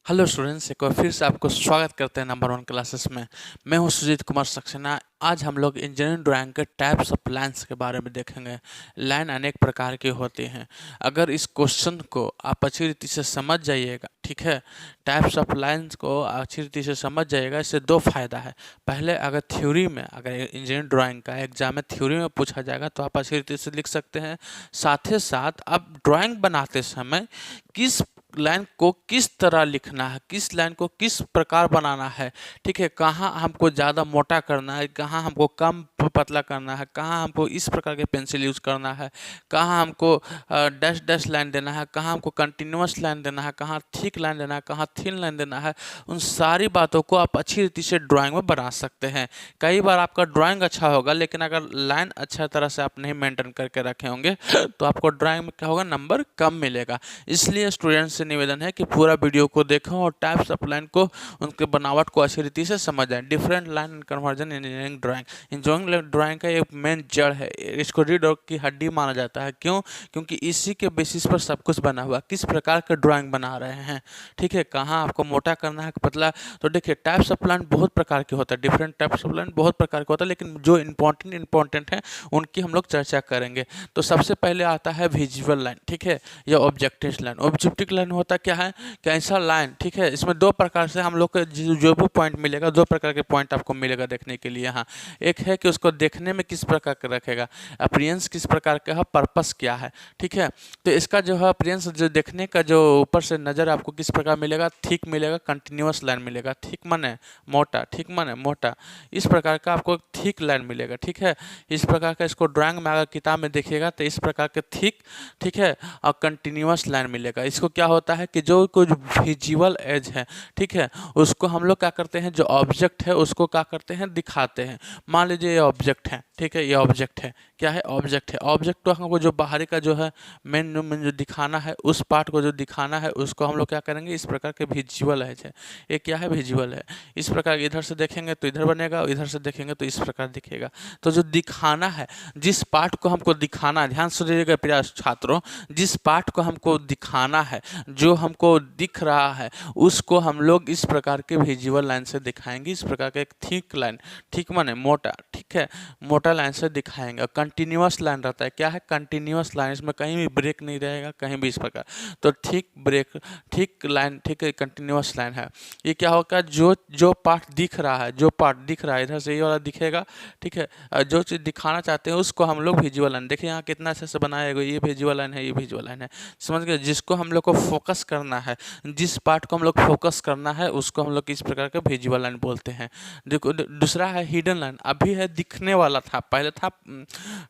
Hello students, एक बार फिर से आपको स्वागत करते हैं नंबर 1 क्लासेस में। मैं हूं सुजीत कुमार सक्सेना। आज हम लोग इंजीनियरिंग ड्राइंग के टाइप्स ऑफ लाइन्स के बारे में देखेंगे। लाइन अनेक प्रकार की होती हैं। अगर इस क्वेश्चन को आप अच्छी रीति से समझ जाइएगा, ठीक है, टाइप्स ऑफ लाइन्स को अच्छी रीति से समझ जाइएगा, इससे दो फायदा है। पहले, अगर थ्योरी में, अगर इंजीनियरिंग ड्राइंग का एग्जाम में थ्योरी में पूछा जाएगा तो आप अच्छी रीति से लिख सकते हैं। साथ ही साथ आप ड्राइंग बनाते समय किस लाइन को किस तरह लिखना है, किस लाइन को किस प्रकार बनाना है, ठीक है, कहाँ हमको ज़्यादा मोटा करना है, कहाँ हमको कम पतला करना है, कहाँ हमको इस प्रकार के पेंसिल यूज़ करना है, कहाँ हमको डैश डैश लाइन देना है, कहाँ हमको कंटिन्यूअस लाइन देना है, कहाँ थिक लाइन देना है, कहाँ थिन लाइन देना है, उन सारी बातों को आप अच्छी रीति से ड्राइंग में बना सकते हैं। कई बार आपका ड्राइंग अच्छा होगा लेकिन अगर लाइन अच्छा तरह से आप नहीं मेंटेन करके रखे होंगे तो आपको ड्राइंग में क्या होगा, नंबर कम मिलेगा। इसलिए स्टूडेंट्स से निवेदन है कि पूरा वीडियो को देखें और टाइप्स ऑफ लाइन को, उनके बनावट को अच्छी रीति से समझ जाएं। Different line conversion engineering drawing. Engineering drawing का एक मेन जड़ है, इसको रीढ़ की हड्डी माना जाता है। क्यों? क्योंकि इसी के बेसिस पर सब कुछ बना हुआ। किस प्रकार का ड्राइंग बना रहे हैं, ठीक है, कहाँ आपको मोटा करना है, पतला। तो देखिए, टाइप्स ऑफ लाइन बहुत प्रकार के होता है, डिफरेंट टाइप्स ऑफ लाइन बहुत प्रकार के होता है, लेकिन जो इंपॉर्टेंट है उनकी हम लोग चर्चा करेंगे। तो सबसे पहले आता है विजुअल लाइन, ठीक है, या ऑब्जेक्टिव लाइन। ऑब्जेक्टिव लाइन होता क्या है, कैंसर लाइन, ठीक है। इसमें दो प्रकार से हम लोग को जो भी पॉइंट मिलेगा, दो प्रकार के पॉइंट आपको मिलेगा देखने के लिए। हाँ, एक है कि उसको देखने में किस प्रकार का रखेगा, अपीयरेंस किस प्रकार का है, पर्पस क्या है, ठीक है। तो इसका जो है अपीयरेंस, जो देखने का जो ऊपर से नज़र आपको किस प्रकार मिलेगा, थिक मिलेगा, कंटिन्यूअस लाइन मिलेगा। थिक माने मोटा, ठीक माने मोटा, इस प्रकार का आपको थिक लाइन मिलेगा, ठीक है। इस प्रकार का इसको ड्राइंग में अगर किताब में देखिएगा तो इस प्रकार के थिक, ठीक है, और कंटिन्यूअस लाइन मिलेगा। इसको क्या होता है कि जो कुछ विजुअल एज है, ठीक है, उसको हम लोग क्या करते हैं, जो ऑब्जेक्ट है उसको क्या करते हैं, दिखाते हैं। मान लीजिए ये ऑब्जेक्ट है, ठीक है, ये ऑब्जेक्ट है, क्या है, ऑब्जेक्ट है। ऑब्जेक्ट तो हमको जो बाहरी का जो है मेन जो दिखाना है, उस पार्ट को जो दिखाना है उसको हम लोग क्या करेंगे, इस प्रकार के विजुअल एज है। ये क्या है, विजुअल है। इस प्रकार इधर से देखेंगे तो इधर बनेगा, इधर से देखेंगे तो इस प्रकार दिखेगा। तो जो दिखाना है, जिस पार्ट को हमको दिखाना है, ध्यान से दीजिएगा प्रिय छात्रों, जिस पार्ट को हमको दिखाना है, जो हमको दिख रहा है, उसको हम लोग इस प्रकार के विजुअल लाइन से दिखाएंगे। इस प्रकार का एक थिक लाइन, ठीक माने मोटा, ठीक है, मोटा लाइन से दिखाएंगे। कंटिन्यूअस लाइन रहता है, क्या है, कंटिन्यूअस लाइन, इसमें कहीं भी ब्रेक नहीं रहेगा, कहीं भी इस प्रकार। तो ठीक ब्रेक, ठीक लाइन, ठीक है, कंटिन्यूअस लाइन है। ये क्या होगा, जो जो पार्ट दिख रहा है, जो पार्ट दिख रहा है, इधर से ये वाला दिखेगा, ठीक है, जो चीज़ दिखाना चाहते हैं उसको हम लोग विजुअल लाइन। देखिए यहाँ कितना अच्छे से बनाया है, ये विजुअल लाइन है, ये विजुअल लाइन है, समझ गए। जिसको हम लोग को फोकस करना है, जिस पार्ट को हम लोग फोकस करना है, उसको हम लोग इस प्रकार का विजुअल लाइन बोलते हैं। देखो, दूसरा है हिडन लाइन। अभी है दिखने वाला था, पहले था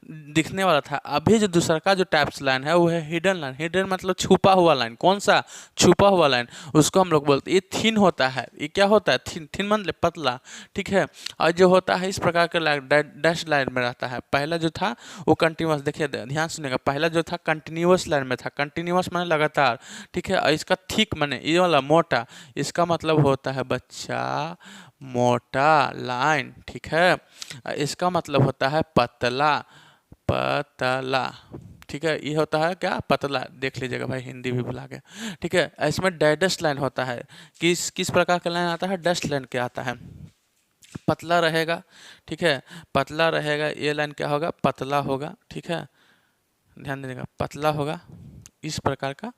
दिखने वाला था, अभी जो दूसरा का जो टाइप्स लाइन है वो है हिडन लाइन। हिडन मतलब छुपा हुआ लाइन। कौन सा, छुपा हुआ लाइन, उसको हम लोग बोलते हैं। ये थिन होता है, ये क्या होता है, थिन, थिन मतलब पतला, ठीक है। और जो होता है इस प्रकार का लाइन डैश लाइन में रहता है। पहला जो था वो कंटिन्यूअस, देखिए ध्यान सुनिएगा, पहला जो था कंटिन्यूअस लाइन में था। कंटिन्यूअस माने लगातार, ठीक है। और इसका थिक माने ये वाला मोटा, इसका मतलब होता है बच्चा मोटा लाइन, ठीक है। इसका मतलब होता है पतला, पतला, ठीक है। ये होता है क्या, पतला। देख लीजिएगा भाई, हिंदी भी भुला गया, ठीक है। इसमें डैश लाइन होता है। किस किस प्रकार का लाइन आता है, डैश लाइन के आता है, पतला रहेगा, ठीक है, पतला रहेगा। ये लाइन क्या होगा, पतला होगा, ठीक है, ध्यान दीजिएगा, पतला होगा, इस प्रकार का,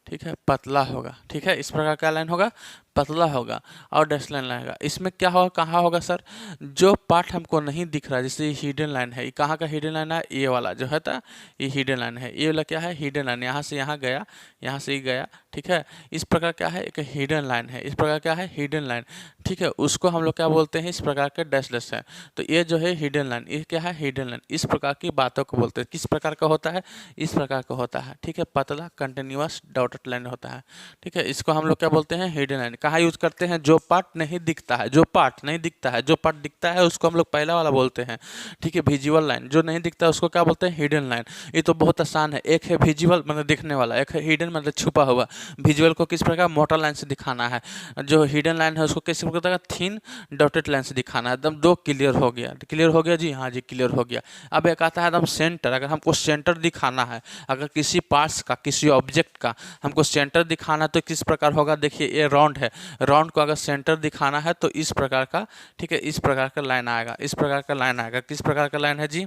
ठीक है, पतला होगा, ठीक है। इस प्रकार का लाइन होगा, पतला होगा, और डैश लाइन लगेगा। इसमें क्या होगा, कहाँ होगा सर, जो पार्ट हमको नहीं दिख रहा, जैसे हिडन लाइन है, ये कहाँ का हिडन लाइन है, ये वाला जो है था, ये हिडन लाइन है। ये वाला क्या है, हिडन लाइन, यहाँ से यहाँ गया, यहाँ से ही गया, ठीक है। इस प्रकार क्या है, एक हिडन लाइन है। इस प्रकार क्या है, हिडन लाइन, ठीक है। उसको हम लोग क्या बोलते हैं, इस प्रकार के डैश डैश है। तो ये जो है हिडन लाइन, ये क्या है, हिडन लाइन। इस प्रकार की बातों को बोलते हैं। किस प्रकार का होता है, इस प्रकार का होता है, ठीक है, पतला कंटिन्यूअस डॉटेड लाइन होता है, ठीक है। इसको हम लोग क्या बोलते हैं, हिडन लाइन। कहाँ यूज करते हैं, जो पार्ट नहीं दिखता है, जो पार्ट नहीं दिखता है, जो पार्ट दिखता है उसको हम लोग पहला वाला बोलते हैं, ठीक है, विजुअल लाइन। जो नहीं दिखता है उसको क्या बोलते हैं, हिडन लाइन। ये तो बहुत आसान है। एक है विजुअल मतलब दिखने वाला, एक है हिडन मतलब छुपा हुआ। विजुअल को किस प्रकार, मोटा लाइन से दिखाना है। जो हिडन लाइन है उसको किस प्रकार, थिन डॉटेड लाइन से दिखाना है। एकदम दो क्लियर हो गया, क्लियर हो गया जी, हाँ जी, क्लियर हो गया। अब एक आता है एकदम सेंटर। अगर हमको सेंटर दिखाना है, अगर किसी पार्ट्स का, किसी ऑब्जेक्ट का हमको सेंटर दिखाना तो किस प्रकार होगा, देखिए ये राउंड है, राउंड को अगर सेंटर दिखाना है तो इस प्रकार का, ठीक है, इस प्रकार का लाइन आएगा, इस प्रकार का लाइन आएगा। किस प्रकार का लाइन है जी,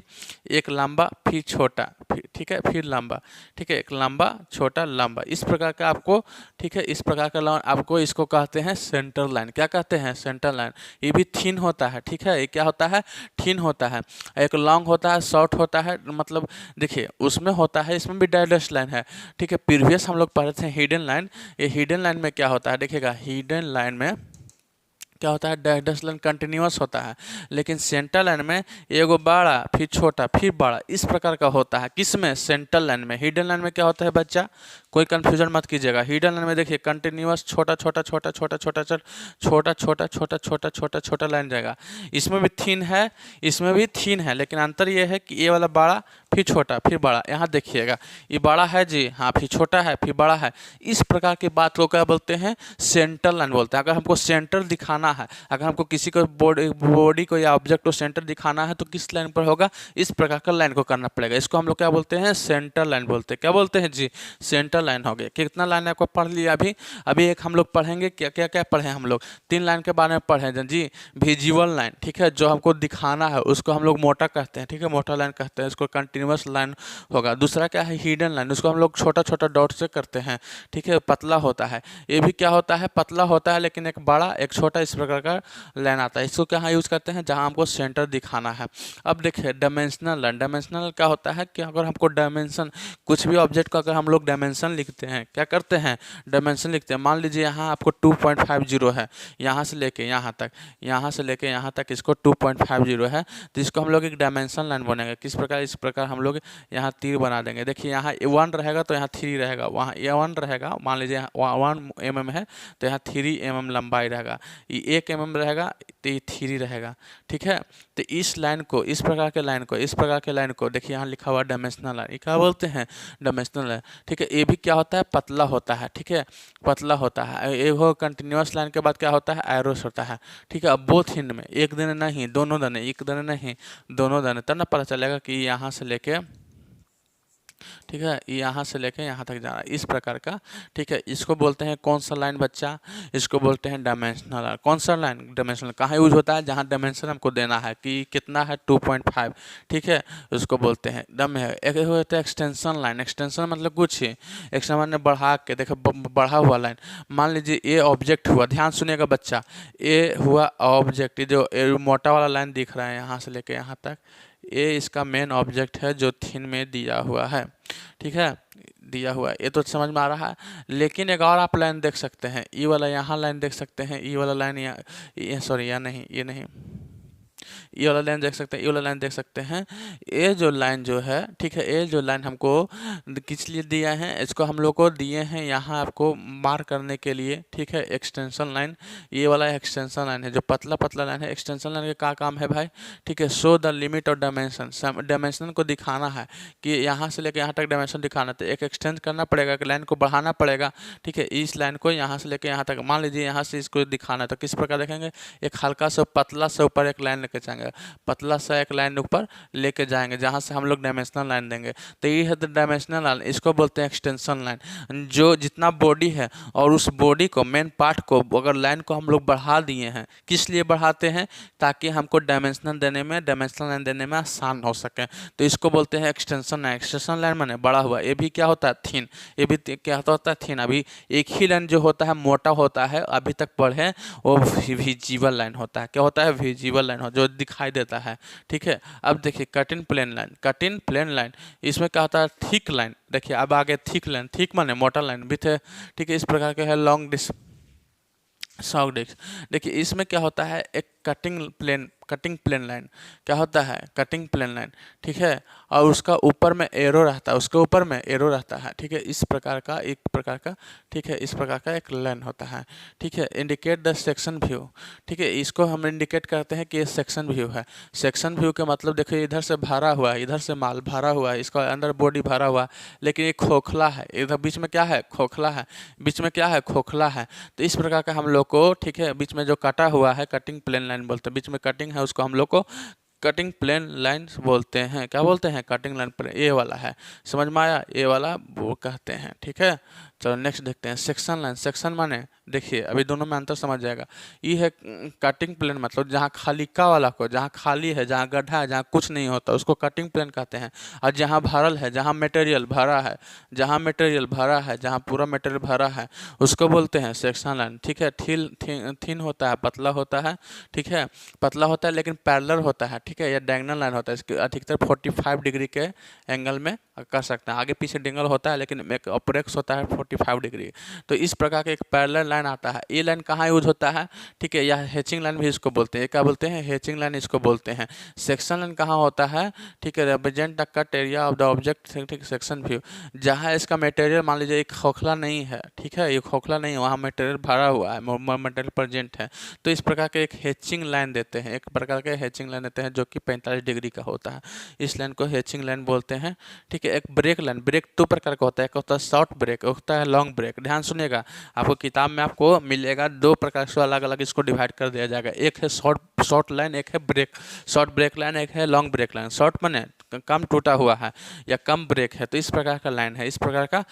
एक लंबा फिर छोटा, फिर ठीक है, फिर लंबा, ठीक है, एक लंबा छोटा लंबा, इस प्रकार का आपको, ठीक है, इस प्रकार का लाइन आपको, इसको कहते हैं सेंटर लाइन। क्या कहते हैं, सेंटर लाइन। ये भी थिन होता है, ठीक है, ये क्या होता है, थिन होता है। एक लॉन्ग होता है, शॉर्ट होता है, मतलब देखिए उसमें होता है, इसमें भी डैश लाइन है, ठीक है। प्रीवियस हम लोग पढ़े थे हिडन लाइन। ये हिडन लाइन में क्या होता है, देखिएगा हिडन लाइन में क्या होता है, डैश लाइन कंटिन्यूअस होता है, लेकिन सेंटर लाइन में एगो बड़ा फिर छोटा फिर बड़ा, इस प्रकार का होता है। किसमें, सेंटर लाइन में। हिडन लाइन में क्या होता है बच्चा, कोई कंफ्यूजन मत कीजिएगा। हिडन लाइन में देखिए कंटिन्यूअस छोटा छोटा छोटा छोटा छोटा छोटा छोटा छोटा छोटा छोटा छोटा छोटा लाइन जाएगा। इसमें भी थिन है, इसमें भी थिन है, लेकिन अंतर ये है कि ये वाला बड़ा फिर छोटा फिर बड़ा। यहाँ देखिएगा ये बड़ा है जी, हाँ, फिर छोटा है फिर बड़ा है। इस प्रकार की बात को क्या बोलते हैं, सेंटर लाइन बोलते हैं। अगर हमको सेंटर दिखाना है, अगर हमको किसी को बॉडी को या ऑब्जेक्ट को सेंटर दिखाना है तो किस लाइन पर होगा, इस प्रकार का लाइन को करना पड़ेगा। इसको हम लोग क्या बोलते हैं, सेंटर लाइन बोलते हैं। क्या बोलते हैं जी, सेंटर लाइन हो गया। कितना लाइन आपको पढ़ लिया अभी, अभी एक हम लोग पढ़ेंगे, क्या क्या क्या पढ़े हम लोग, 3 लाइन के बारे में पढ़े जी। विजुअल लाइन, ठीक है, जो हमको दिखाना है उसको हम लोग मोटा कहते हैं, ठीक है, मोटा लाइन कहते हैं, इसको कंटिन्यूअस लाइन होगा। दूसरा क्या है, हिडन लाइन, उसको हम लोग छोटा छोटा डॉट से करते हैं, ठीक है, पतला होता है। ये भी क्या होता है, पतला होता है, लेकिन एक बड़ा एक छोटा इस प्रकार का लाइन आता है। इसको कहाँ यूज करते हैं, जहाँ हमको सेंटर दिखाना है। अब देखिए डायमेंशनल लाइन। डायमेंशनल क्या होता है कि अगर हमको डायमेंशन, कुछ भी ऑब्जेक्ट का अगर हम लोग डायमेंशन लिखते हैं, क्या करते हैं, डायमेंशन लिखते हैं। मान लीजिए यहाँ आपको 2.50 है, यहाँ से लेके यहाँ तक, यहाँ से लेके यहाँ तक इसको 2.50 है, तो इसको हम लोग एक डायमेंशन लाइन बनेगा। किस प्रकार, इस प्रकार हम लोग यहाँ तीर बना देंगे। देखिए यहाँ 1 रहेगा तो यहाँ 3 रहेगा, वहाँ 1 रहेगा, मान लीजिए 1 mm है तो यहाँ 3 mm लंबाई रहेगा, ये 1 mm रहेगा तो ये 3 रहेगा, ठीक है। तो इस लाइन को, इस प्रकार के लाइन को, इस प्रकार के लाइन को देखिए यहाँ लिखा हुआ डायमेंशनल लाइन, ये क्या बोलते हैं, डायमेंशनल लाइन, ठीक है। ये भी क्या होता है, पतला होता है, ठीक है, पतला होता है। ये वो कंटिन्यूअस लाइन के बाद क्या होता है, एरोस होता है, ठीक है। अब बोथ हिंड में, एक दिन नहीं दोनों दने, एक दिन नहीं दोनों दने, तब ना पता चलेगा कि यहाँ से लेके, ठीक है, यहाँ से लेके यहाँ तक जाना, इस प्रकार का, ठीक है। इसको बोलते हैं कौन सा लाइन बच्चा, इसको बोलते हैं डायमेंशनल लाइन। कौन सा लाइन, डायमेंशनल। कहाँ यूज होता है, जहाँ डायमेंशन हमको देना है कि कितना है 2.5, ठीक है, उसको बोलते हैं डम है। एक होता है एक्सटेंशन लाइन। एक्सटेंशन मतलब कुछ ही, एक्सटेंशन ने बढ़ा के, देखो बढ़ा हुआ लाइन। मान लीजिए ये ऑब्जेक्ट हुआ, ध्यान सुनिएगा बच्चा, ये हुआ ऑब्जेक्ट, जो मोटा वाला लाइन दिख रहा है यहाँ से लेके यहाँ तक, ये इसका मेन ऑब्जेक्ट है जो थिन में दिया हुआ है, ठीक है, दिया हुआ है। ये तो समझ में आ रहा है। लेकिन एक और आप लाइन देख सकते हैं, ई वाला यहाँ लाइन देख सकते हैं, ई वाला लाइन यहाँ, सॉरी यहाँ नहीं, ये नहीं, ये वाला लाइन देख सकते हैं, ये वाला लाइन देख सकते हैं। ये जो लाइन जो है, ठीक है, ये जो लाइन हमको किस लिए दिया है, इसको हम लोग को दिए हैं यहाँ आपको मार करने के लिए, ठीक है, एक्सटेंशन लाइन। ये वाला एक्सटेंशन लाइन है जो पतला पतला लाइन है। एक्सटेंशन लाइन का क्या काम है भाई, ठीक है, show the limit of dimension. Dimension को दिखाना है कि यहाँ से लेकर यहाँ तक डायमेंशन दिखाना, तो एक एक्सटेंड करना पड़ेगा, कि लाइन को बढ़ाना पड़ेगा, ठीक है। इस लाइन को यहाँ से लेकर यहाँ तक, मान लीजिए यहाँ से इसको दिखाना है तो किस प्रकार देखेंगे, एक हल्का सा पतला से ऊपर एक लाइन लेके जाएंगे, पतला सा एक लाइन ऊपर लेके जाएंगे, जहाँ से हम लोग डायमेंशनल लाइन देंगे। तो ये है डायमेंशनल लाइन, इसको बोलते हैं एक्सटेंशन लाइन। जो जितना बॉडी है और उस बॉडी को, मेन पार्ट को, अगर लाइन को हम लोग बढ़ा दिए हैं, किस लिए बढ़ाते हैं, ताकि हमको डायमेंशनल देने में, डायमेंशनल लाइन देने में आसान हो सके, तो इसको बोलते हैं एक्सटेंशन लाइन। एक्सटेंशन लाइन माने बड़ा हुआ। ये भी क्या होता है, थिन। ये भी क्या होता है, थिन। अभी एक ही लाइन जो होता है मोटा होता है, अभी तक पढ़े, वो विजिबल लाइन होता है। क्या होता है, विजिबल लाइन हो, जो दिखाई देता है, ठीक है। अब देखिए cut in plane line. Cut in plane line, इसमें क्या होता है, थिक लाइन। देखिए अब आगे थिक लाइन, थिक माने मोटा लाइन भी थे, ठीक है, इस प्रकार के है लॉन्ग डिस्क, शॉर्ट डिस्क। देखिए इसमें क्या होता है, एक कटिंग प्लेन लाइन। क्या होता है, कटिंग प्लेन लाइन, ठीक है, और उसका ऊपर में एरो रहता है, उसके ऊपर में एरो रहता है, ठीक है, इस प्रकार का, एक प्रकार का, ठीक है, इस प्रकार का एक लाइन होता है, ठीक है। इंडिकेट द सेक्शन व्यू, ठीक है, इसको हम इंडिकेट करते हैं कि ये सेक्शन व्यू है। सेक्शन व्यू के मतलब देखिए इधर से भरा हुआ है, इधर से माल भरा हुआ है, इसका अंदर बॉडी भरा हुआ है, लेकिन ये खोखला है, इधर बीच में क्या है, खोखला है, बीच में क्या है, खोखला है। तो इस प्रकार का हम लोग को, ठीक है, बीच में जो कटा हुआ है, कटिंग प्लेन लाइन बोलते हैं। बीच में कटिंग है, उसको हम लोग को कटिंग प्लेन लाइन बोलते हैं। क्या बोलते हैं, कटिंग लाइन प्लेन। ये वाला है, समझ में आया, ये वाला वो कहते हैं, ठीक है। चलो नेक्स्ट देखते हैं सेक्शन लाइन। सेक्शन माने देखिए अभी दोनों में अंतर समझ जाएगा। ये है कटिंग प्लेन, मतलब जहाँ खालिका वाला को, जहाँ खाली है, जहाँ गड्ढा है, जहाँ कुछ नहीं होता उसको कटिंग प्लेन कहते हैं। और जहाँ भरल है, जहाँ मटेरियल भरा है, जहाँ मटेरियल भरा है, जहाँ पूरा मटेरियल भरा है उसको बोलते हैं सेक्शन लाइन। ठीक है, थिन होता है, पतला होता है, ठीक है, पतला होता है लेकिन पैरेलल होता है, ठीक है, या डायगोनल लाइन होता है। इसके अधिकतर 45 डिग्री के एंगल में कर सकते हैं, आगे पीछे डिंगल होता है लेकिन एक अप्रेक्स होता है 45 डिग्री। तो इस प्रकार का एक पैरेलल लाइन आता है। ये लाइन कहाँ यूज होता है, ठीक है, यह हैचिंग लाइन भी इसको बोलते हैं। क्या बोलते हैं, हैचिंग लाइन इसको बोलते हैं। सेक्शन लाइन कहाँ होता है, ठीक है, represent the cut area of the object, ठीक, सेक्शन व्यू, जहाँ इसका मटेरियल मान लीजिए एक खोखला नहीं है, ठीक है, ये खोखला नहीं है, वहाँ मटेरियल भरा हुआ है, मटेरियल प्रेजेंट है, तो इस प्रकार के एक हैचिंग लाइन देते हैं, एक प्रकार के हैचिंग लाइन देते हैं जो कि 45 डिग्री का होता है। इस लाइन को हैचिंग लाइन बोलते हैं। ठीक है, एक ब्रेक लाइन, ब्रेक दो प्रकार का होता है, एक होता है शॉर्ट ब्रेक, होता है लॉन्ग ब्रेक। ध्यान सुनिएगा, आपको किताब में आपको मिलेगा दो प्रकार से अलग अलग इसको डिवाइड कर दिया जाएगा। एक है शॉर्ट लाइन, एक है ब्रेक, शॉर्ट ब्रेक लाइन, एक है लॉन्ग ब्रेक लाइन। शॉर्ट माने कम टूटा हुआ है या कम ब्रेक है, तो इस प्रकार का लाइन है, इस प्रकार का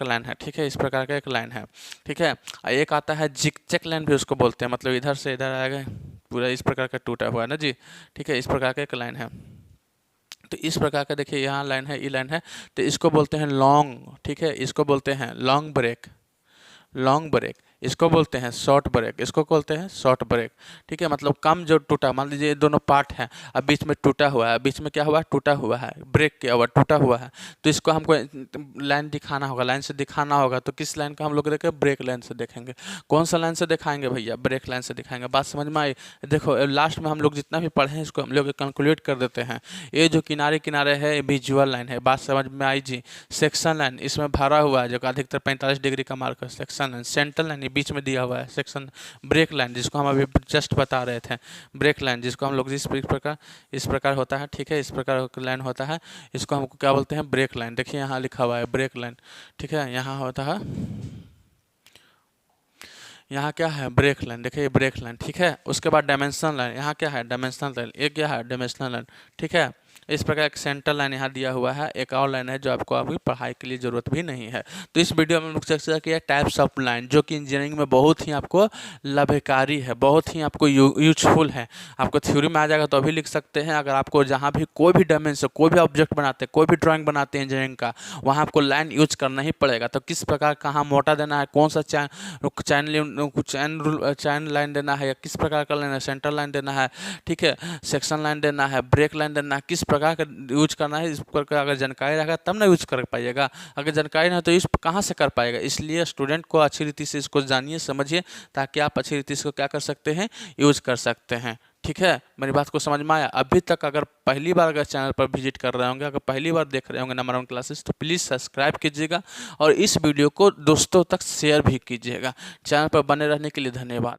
लाइन है, ठीक है, इस प्रकार का एक लाइन है, ठीक है। एक आता है जिगजैग लाइन भी उसको बोलते हैं, मतलब इधर से इधर आएगा पूरा इस प्रकार का टूटा हुआ है ना जी, ठीक है, इस प्रकार का एक लाइन है। तो इस प्रकार का देखिए यहाँ लाइन है, ये लाइन है, तो इसको बोलते हैं लॉन्ग, ठीक है, इसको बोलते हैं लॉन्ग ब्रेक, लॉन्ग ब्रेक, इसको बोलते हैं शॉर्ट ब्रेक, इसको बोलते हैं शॉर्ट ब्रेक। ठीक है, मतलब कम जो टूटा, मान लीजिए ये दोनों पार्ट हैं, अब बीच में टूटा हुआ है, बीच में क्या हुआ, टूटा हुआ है, ब्रेक किया हुआ, टूटा हुआ है, तो इसको हमको लाइन दिखाना होगा, लाइन से दिखाना होगा। तो किस लाइन को हम लोग देखेंगे, ब्रेक लाइन से देखेंगे। कौन सा लाइन से दिखाएंगे भैया, ब्रेक लाइन से दिखाएंगे। बात समझ में आई। देखो लास्ट में हम लोग जितना भी पढ़े हैं इसको हम लोग कैलकुलेट कर देते हैं। ये जो किनारे किनारे है ये विजुअल लाइन है, बात समझ में आई जी। सेक्शन लाइन इसमें भरा हुआ है जो अधिकतर 45 डिग्री का मार्क है, सेक्शन लाइन। सेंट्रल लाइन बीच में दिया हुआ है, सेक्शन। ब्रेक लाइन जिसको हम अभी जस्ट बता रहे थे, ब्रेक लाइन जिसको हम लोग इस प्रकार होता है, ठीक है, इस प्रकार लाइन होता है, इसको हमको क्या बोलते हैं, ब्रेक लाइन। देखिए यहाँ लिखा हुआ है ब्रेक लाइन, ठीक है, यहाँ होता है, यहाँ क्या है, ब्रेक लाइन, देखिए ब्रेक लाइन, ठीक है। उसके बाद डायमेंशन लाइन, यहाँ क्या है, डायमेंशनल लाइन, एक क्या है, डायमेंशनल लाइन, ठीक है। इस प्रकार एक सेंटर लाइन यहाँ दिया हुआ है, एक और लाइन है जो आपको अभी पढ़ाई के लिए जरूरत भी नहीं है। तो इस वीडियो में मुझे चर्चा किया टाइप्स ऑफ लाइन, जो कि इंजीनियरिंग में बहुत ही आपको लाभकारी है, बहुत ही आपको यूजफुल है। आपको थ्योरी में आ जाएगा तो अभी लिख सकते हैं। अगर आपको जहाँ भी कोई भी डायमेंशन, कोई भी ऑब्जेक्ट बनाते हैं, कोई भी ड्राइंग बनाते हैं इंजीनियरिंग का, वहाँ आपको लाइन यूज करना ही पड़ेगा। तो किस प्रकार कहाँ मोटा देना है, कौन सा चैन लाइन देना है, या किस प्रकार का लाइन है, सेंटर लाइन देना है, ठीक है, सेक्शन लाइन देना है, ब्रेक लाइन देना है, किस प्रकार का यूज करना है, इस प्रकार अगर जानकारी रहेगा तब ना यूज कर पाइएगा। अगर जानकारी ना तो इस कहाँ से कर पाएगा। इसलिए स्टूडेंट को अच्छी रीति से इसको जानिए, समझिए, ताकि आप अच्छी रीति से क्या कर सकते हैं, यूज कर सकते हैं। ठीक है, मेरी बात को समझ में आया। अभी तक अगर पहली बार अगर चैनल पर विजिट कर रहे होंगे, अगर पहली बार देख रहे होंगे नंबर 1 क्लासेस, तो प्लीज़ सब्सक्राइब कीजिएगा और इस वीडियो को दोस्तों तक शेयर भी कीजिएगा। चैनल पर बने रहने के लिए धन्यवाद।